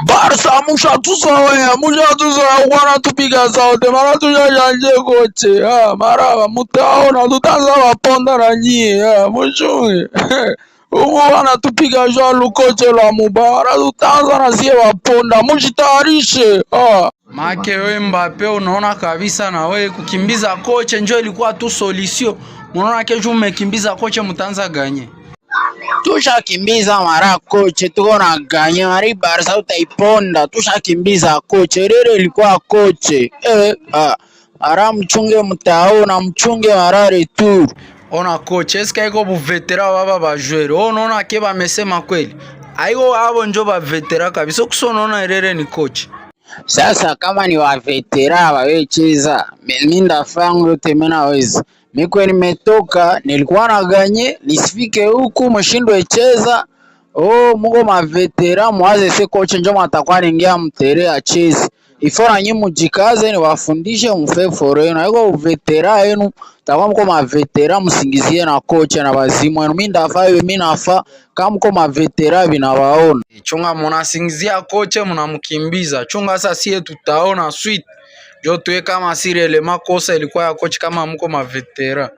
Barca mushatuzoea kuona tupiga sauti mara tushashanje koche mara mutaona tutaanza waponda na nyie muchunge umu wanatupiga jwalu koche la mubara tutaanza na sie waponda mushitayarishe Make we Mbappe unaona kabisa na we kukimbiza koche njoo ilikuwa tu solution. Unaona kesho umekimbiza koche mtaanza ganye. Tushakimbiza mara koche tuko na ganye mari Barca utaiponda tushakimbiza koche rere ilikuwa koche mara mchunge mtaona mchunge mara retour. Ona koche eska iko bu veteran baba ba joueur. Unaona ke bamesema kweli. Aiko abo njo ba veteran kabisa kusonaona rere ni koche. Sasa kama ni wa veteran wawecheza mimi ndafangu yote mimi naweza. Mimi nimetoka nilikuwa na ganye nisifike huku mshindwe cheza. Mungu ma veteran mwaze se coach njo matakuwa ningia mtere acheze. Ifora nyi mujikaze ni wafundishe mfe foreno. Haiko veteran yenu takuwa mko ma veteran msingizie na coach na wazimu wenu. Mimi ndafa mimi nafa kama mko ma veteran binawaona. Chunga mnasingizia koche mnamkimbiza. Chunga sasa sie tutaona sweet. Jo tuwe kama siri ile makosa ilikuwa ya koche kama mko ma veteran.